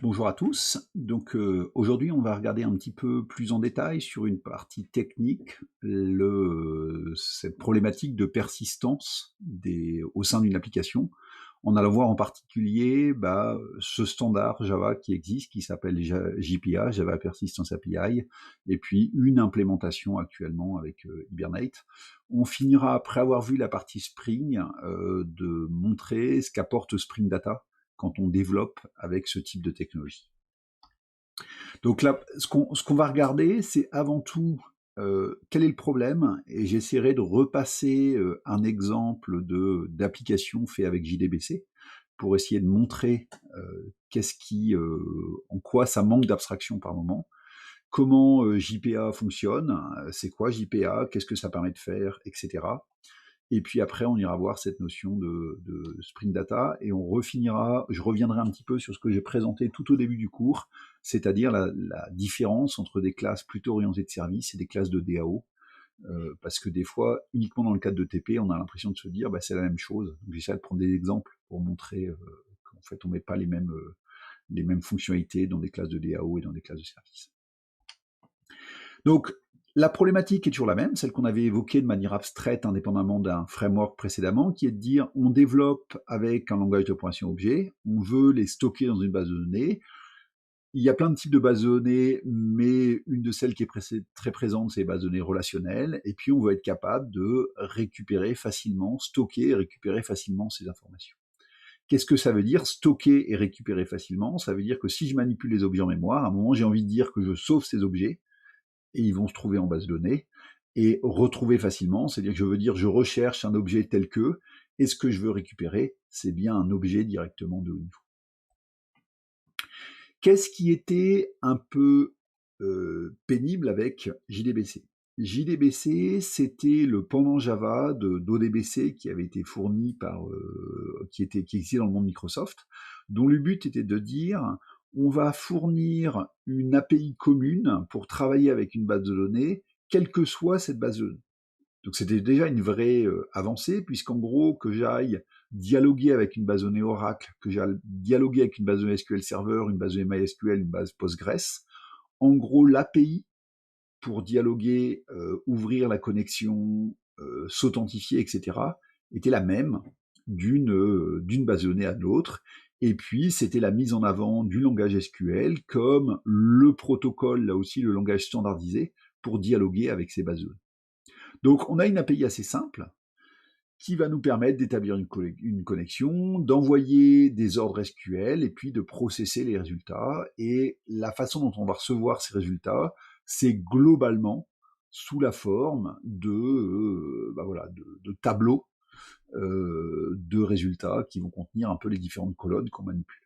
Bonjour à tous. Donc aujourd'hui, on va regarder un petit peu plus en détail sur une partie technique, cette problématique de persistance au sein d'une application. On allant voir en particulier ce standard Java qui existe, qui s'appelle JPA, Java Persistence API, et puis une implémentation actuellement avec Hibernate. On finira, après avoir vu la partie Spring, de montrer ce qu'apporte Spring Data quand on développe avec ce type de technologie. Donc là, ce qu'on va regarder, c'est avant tout quel est le problème, et j'essaierai de repasser un exemple d'application fait avec JDBC pour essayer de montrer en quoi ça manque d'abstraction par moment, comment JPA fonctionne, c'est quoi JPA, qu'est-ce que ça permet de faire, etc. Et puis après, on ira voir cette notion de Spring Data, et je reviendrai un petit peu sur ce que j'ai présenté tout au début du cours, c'est-à-dire la différence entre des classes plutôt orientées de service et des classes de DAO, parce que des fois, uniquement dans le cadre de TP, on a l'impression de se dire c'est la même chose. J'essaie de prendre des exemples pour montrer qu'en fait, on ne met pas les mêmes fonctionnalités dans des classes de DAO et dans des classes de service. Donc, la problématique est toujours la même, celle qu'on avait évoquée de manière abstraite, indépendamment d'un framework précédemment, qui est de dire on développe avec un langage d'opération objet, on veut les stocker dans une base de données. Il y a plein de types de bases de données, mais une de celles qui est très présente, c'est les bases de données relationnelles, et puis on veut être capable de récupérer facilement, stocker et récupérer facilement ces informations. Qu'est-ce que ça veut dire, stocker et récupérer facilement? Ça veut dire que si je manipule les objets en mémoire, à un moment j'ai envie de dire que je sauve ces objets, et ils vont se trouver en base de données, et retrouver facilement, c'est-à-dire que je veux dire je recherche un objet tel que, et ce que je veux récupérer, c'est bien un objet directement de haut niveau. Qu'est-ce qui était un peu pénible avec JDBC? JDBC, c'était le pendant Java d'ODBC qui avait été fourni qui existait dans le monde Microsoft, dont le but était de dire on va fournir une API commune pour travailler avec une base de données, quelle que soit cette base de données. Donc c'était déjà une vraie avancée, puisqu'en gros, que j'aille dialoguer avec une base de données Oracle, que j'aille dialoguer avec une base de données SQL Server, une base de données MySQL, une base Postgres, en gros, l'API pour dialoguer, ouvrir la connexion, s'authentifier, etc., était la même d'une base de données à l'autre. Et puis, c'était la mise en avant du langage SQL comme le protocole, là aussi, le langage standardisé pour dialoguer avec ces bases de données. Donc, on a une API assez simple qui va nous permettre d'établir une connexion, d'envoyer des ordres SQL et puis de processer les résultats. Et la façon dont on va recevoir ces résultats, c'est globalement sous la forme de tableaux de résultats qui vont contenir un peu les différentes colonnes qu'on manipule.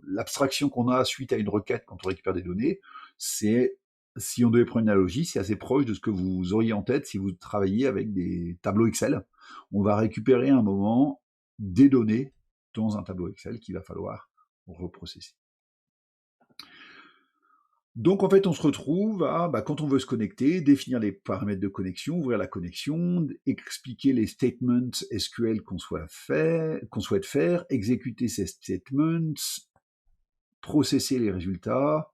L'abstraction qu'on a suite à une requête quand on récupère des données, c'est, si on devait prendre une analogie, c'est assez proche de ce que vous auriez en tête si vous travailliez avec des tableaux Excel. On va récupérer à un moment des données dans un tableau Excel qu'il va falloir reprocesser. Donc en fait, on se retrouve à, quand on veut se connecter, définir les paramètres de connexion, ouvrir la connexion, expliquer les statements SQL qu'on souhaite faire, exécuter ces statements, processer les résultats,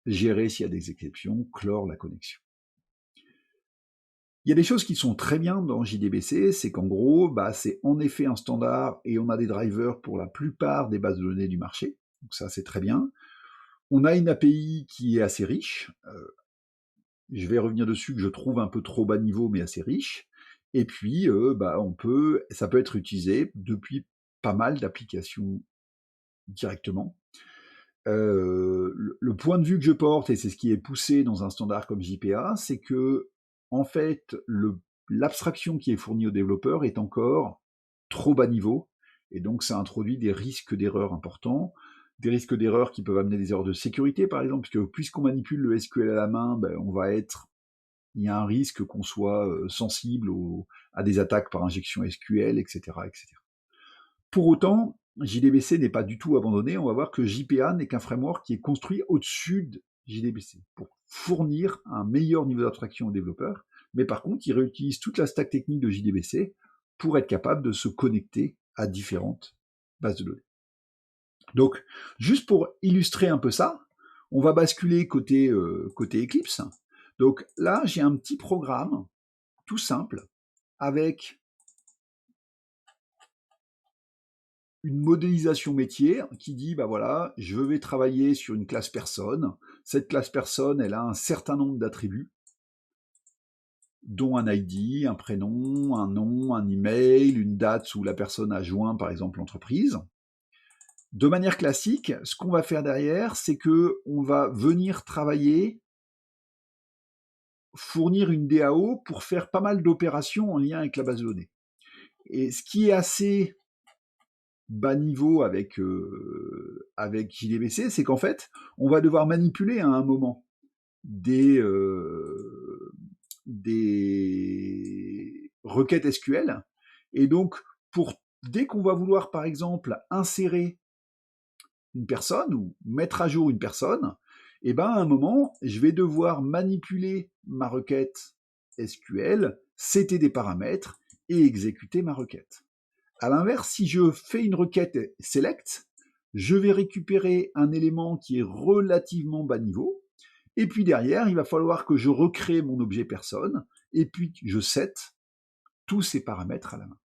gérer s'il y a des exceptions, clore la connexion. Il y a des choses qui sont très bien dans JDBC, c'est qu'en gros, c'est en effet un standard et on a des drivers pour la plupart des bases de données du marché. Donc ça, c'est très bien. On a une API qui est assez riche. Je vais revenir dessus, que je trouve un peu trop bas niveau, mais assez riche. Et puis, ça peut être utilisé depuis pas mal d'applications directement. Le point de vue que je porte, et c'est ce qui est poussé dans un standard comme JPA, c'est que, en fait, l'abstraction qui est fournie aux développeurs est encore trop bas niveau, et donc ça introduit des risques d'erreurs importants, des risques d'erreurs qui peuvent amener des erreurs de sécurité, par exemple, puisqu'on manipule le SQL à la main, il y a un risque qu'on soit sensible à des attaques par injection SQL, etc., etc. Pour autant, JDBC n'est pas du tout abandonné. On va voir que JPA n'est qu'un framework qui est construit au-dessus de JDBC pour fournir un meilleur niveau d'abstraction aux développeurs. Mais par contre, il réutilise toute la stack technique de JDBC pour être capable de se connecter à différentes bases de données. Donc, juste pour illustrer un peu ça, on va basculer côté Eclipse. Donc là, j'ai un petit programme tout simple avec une modélisation métier qui dit, bah voilà, je vais travailler sur une classe personne. Cette classe personne, elle a un certain nombre d'attributs, dont un ID, un prénom, un nom, un email, une date où la personne a joint, par exemple, l'entreprise. De manière classique, ce qu'on va faire derrière, c'est que on va venir travailler, fournir une DAO pour faire pas mal d'opérations en lien avec la base de données. Et ce qui est assez bas niveau avec JDBC, c'est qu'en fait, on va devoir manipuler à un moment des requêtes SQL. Et donc, dès qu'on va vouloir, par exemple, insérer une personne ou mettre à jour une personne, et ben à un moment, je vais devoir manipuler ma requête SQL, setter des paramètres et exécuter ma requête. À l'inverse, si je fais une requête select, je vais récupérer un élément qui est relativement bas niveau, et puis derrière, il va falloir que je recrée mon objet personne, et puis je set tous ces paramètres à la main.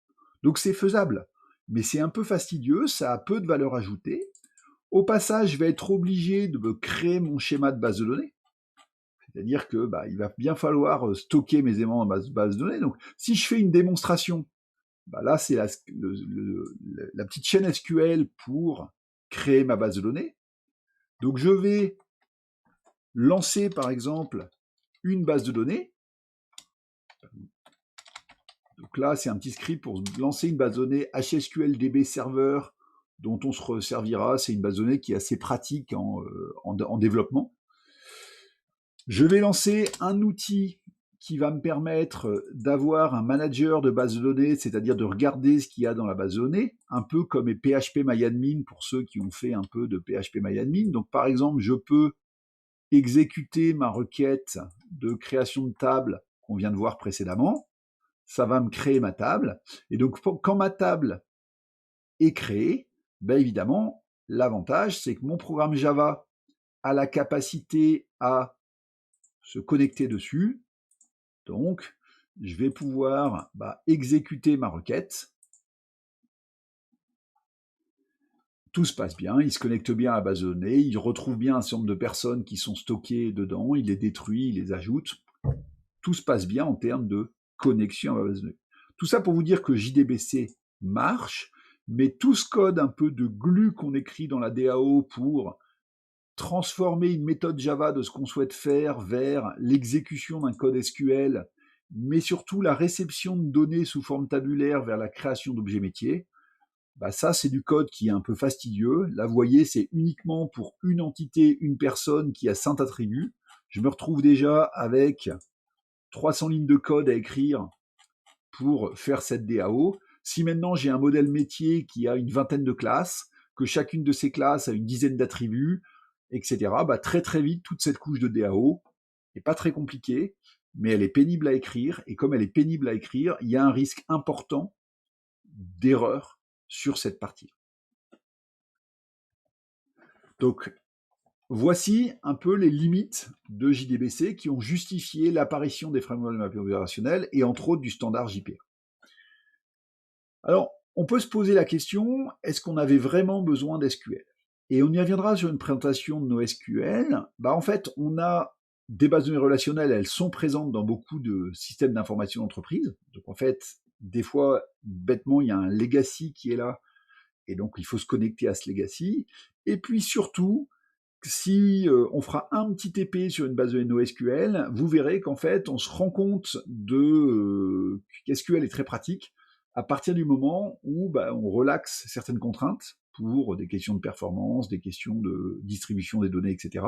Donc c'est faisable, mais c'est un peu fastidieux, ça a peu de valeur ajoutée. Au passage, je vais être obligé de me créer mon schéma de base de données. C'est-à-dire que il va bien falloir stocker mes éléments dans base de données. Donc, si je fais une démonstration, là, c'est la petite chaîne SQL pour créer ma base de données. Donc, je vais lancer, par exemple, une base de données. Donc là, c'est un petit script pour lancer une base de données HSQL-DB Server dont on se resservira. C'est une base de données qui est assez pratique en développement. Je vais lancer un outil qui va me permettre d'avoir un manager de base de données, c'est-à-dire de regarder ce qu'il y a dans la base de données, un peu comme est PHP-MyAdmin pour ceux qui ont fait un peu de PHP-MyAdmin. Donc par exemple, je peux exécuter ma requête de création de table qu'on vient de voir précédemment. Ça va me créer ma table. Et donc quand ma table est créée, évidemment, l'avantage, c'est que mon programme Java a la capacité à se connecter dessus. Donc, je vais pouvoir exécuter ma requête. Tout se passe bien, il se connecte bien à la base de données, il retrouve bien un certain nombre de personnes qui sont stockées dedans, il les détruit, il les ajoute. Tout se passe bien en termes de connexion à la base de données. Tout ça pour vous dire que JDBC marche, mais tout ce code un peu de glue qu'on écrit dans la DAO pour transformer une méthode Java de ce qu'on souhaite faire vers l'exécution d'un code SQL, mais surtout la réception de données sous forme tabulaire vers la création d'objets métiers, ça c'est du code qui est un peu fastidieux. Là vous voyez, c'est uniquement pour une entité, une personne qui a 100 attributs. Je me retrouve déjà avec 300 lignes de code à écrire pour faire cette DAO. Si maintenant j'ai un modèle métier qui a une vingtaine de classes, que chacune de ces classes a une dizaine d'attributs, etc., très très vite, toute cette couche de DAO n'est pas très compliquée, mais elle est pénible à écrire, et comme elle est pénible à écrire, il y a un risque important d'erreur sur cette partie. Donc, voici un peu les limites de JDBC qui ont justifié l'apparition des frameworks de mapping opérationnel et entre autres du standard JPA. Alors, on peut se poser la question, est-ce qu'on avait vraiment besoin d'SQL? Et on y reviendra sur une présentation de nos SQL. En fait, on a des bases de données relationnelles, elles sont présentes dans beaucoup de systèmes d'information d'entreprise. Donc en fait, des fois, bêtement, il y a un legacy qui est là, et donc il faut se connecter à ce legacy. Et puis surtout, si on fera un petit TP sur une base de NoSQL, vous verrez qu'en fait, on se rend compte qu'SQL est très pratique à partir du moment où on relaxe certaines contraintes pour des questions de performance, des questions de distribution des données, etc.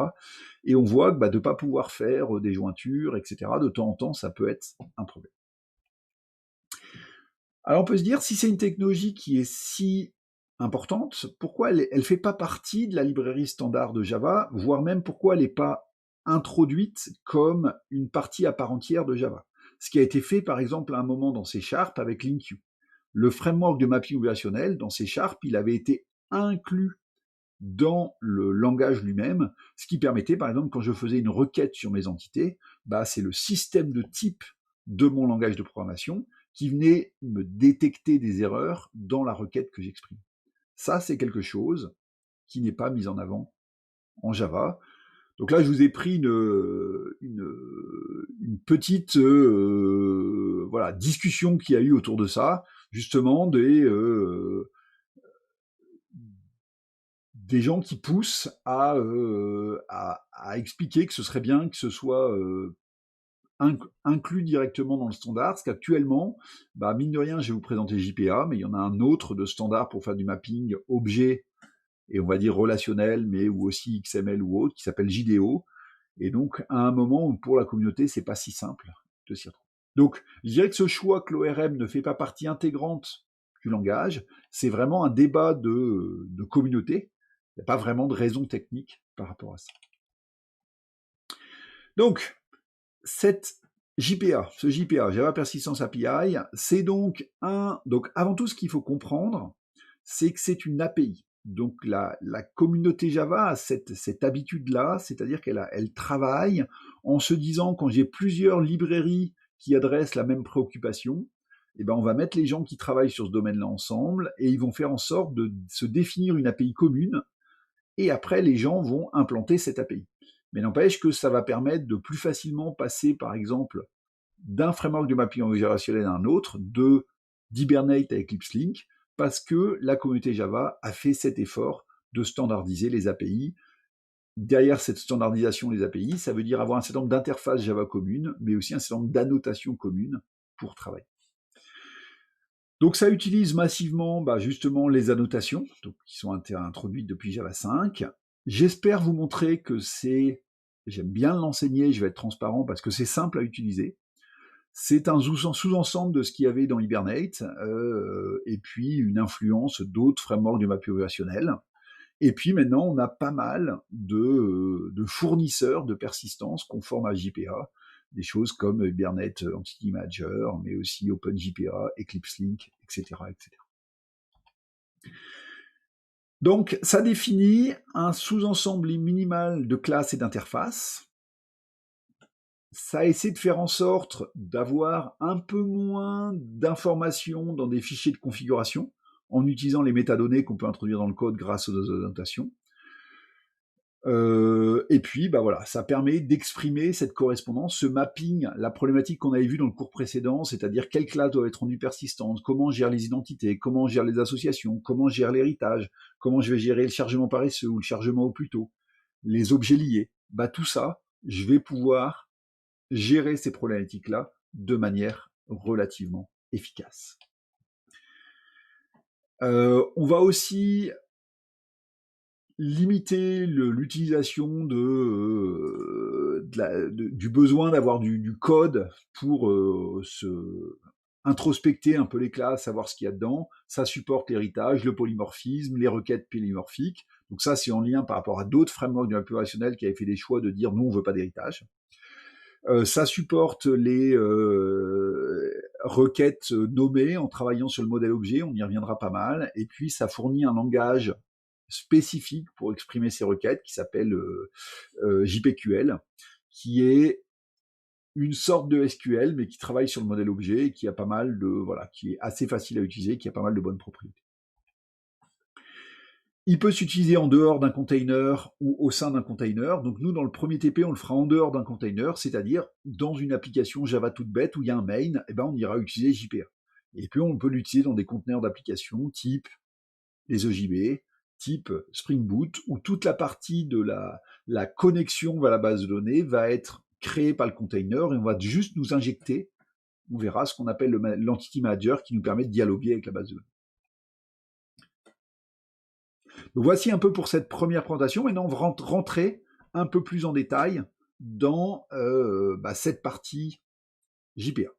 Et on voit que de ne pas pouvoir faire des jointures, etc., de temps en temps, ça peut être un problème. Alors on peut se dire, si c'est une technologie qui est si importante, pourquoi elle ne fait pas partie de la librairie standard de Java, voire même pourquoi elle n'est pas introduite comme une partie à part entière de Java. Ce qui a été fait par exemple à un moment dans C# avec LINQ. Le framework de mapping opérationnel dans C#, il avait été inclus dans le langage lui-même, ce qui permettait, par exemple, quand je faisais une requête sur mes entités, c'est le système de type de mon langage de programmation qui venait me détecter des erreurs dans la requête que j'exprime. Ça, c'est quelque chose qui n'est pas mis en avant en Java. Donc là, je vous ai pris une petite discussion qu'il y a eu autour de ça, justement des gens qui poussent à expliquer que ce serait bien que ce soit inclus directement dans le standard, parce qu'actuellement, mine de rien, je vais vous présenter JPA, mais il y en a un autre de standard pour faire du mapping objet et on va dire relationnel, mais ou aussi XML ou autre, qui s'appelle JDO. Et donc, à un moment où pour la communauté, c'est pas si simple de s'y retrouver. Donc, je dirais que ce choix que l'ORM ne fait pas partie intégrante du langage, c'est vraiment un débat de communauté. Il n'y a pas vraiment de raison technique par rapport à ça. Donc, ce JPA, Java Persistence API, c'est donc donc avant tout, ce qu'il faut comprendre, c'est que c'est une API. Donc la communauté Java a cette habitude-là, c'est-à-dire qu'elle travaille en se disant, quand j'ai plusieurs librairies qui adressent la même préoccupation, on va mettre les gens qui travaillent sur ce domaine-là ensemble et ils vont faire en sorte de se définir une API commune et après les gens vont implanter cette API. Mais n'empêche que ça va permettre de plus facilement passer, par exemple, d'un framework de mapping relationnel à un autre, d'Hibernate à Eclipse Link, parce que la communauté Java a fait cet effort de standardiser les API. Derrière cette standardisation des API, ça veut dire avoir un certain nombre d'interfaces Java communes, mais aussi un certain nombre d'annotations communes pour travailler. Donc ça utilise massivement justement les annotations, qui sont introduites depuis Java 5. J'espère vous montrer que j'aime bien l'enseigner, je vais être transparent parce que c'est simple à utiliser. C'est un sous-ensemble de ce qu'il y avait dans Hibernate, et puis une influence d'autres frameworks du mapping relationnel. Et puis maintenant, on a pas mal de fournisseurs de persistance conformes à JPA, des choses comme Hibernate Entity Manager, mais aussi OpenJPA, Eclipse Link, etc., etc. Donc, ça définit un sous-ensemble minimal de classes et d'interfaces. Ça essaie de faire en sorte d'avoir un peu moins d'informations dans des fichiers de configuration, en utilisant les métadonnées qu'on peut introduire dans le code grâce aux annotations. Et puis, ça permet d'exprimer cette correspondance, ce mapping, la problématique qu'on avait vue dans le cours précédent, c'est-à-dire quelle classe doit être rendue persistante, comment on gère les identités, comment on gère les associations, comment on gère l'héritage, comment je vais gérer le chargement paresseux ou le chargement au plus tôt, les objets liés. Tout ça, je vais pouvoir gérer ces problématiques-là de manière relativement efficace. On va aussi limiter l'utilisation du besoin d'avoir du code pour introspecter un peu les classes, savoir ce qu'il y a dedans. Ça supporte l'héritage, le polymorphisme, les requêtes polymorphiques. Donc ça, c'est en lien par rapport à d'autres frameworks du mapping relationnel qui avaient fait des choix de dire non, on veut pas d'héritage. Ça supporte les requêtes nommées en travaillant sur le modèle objet, on y reviendra pas mal. Et puis ça fournit un langage spécifique pour exprimer ces requêtes qui s'appelle JPQL, qui est une sorte de SQL mais qui travaille sur le modèle objet et qui a pas mal qui est assez facile à utiliser, qui a pas mal de bonnes propriétés. Il peut s'utiliser en dehors d'un container ou au sein d'un container. Donc nous, dans le premier TP, on le fera en dehors d'un container, c'est-à-dire dans une application Java toute bête où il y a un main, on ira utiliser JPA. Et puis on peut l'utiliser dans des conteneurs d'application type les EJB, type Spring Boot, où toute la partie de la connexion vers la base de données va être créée par le container et on va juste nous injecter, on verra, ce qu'on appelle l'Entity Manager qui nous permet de dialoguer avec la base de données. Donc voici un peu pour cette première présentation. Maintenant, on va rentrer un peu plus en détail dans cette partie JPA.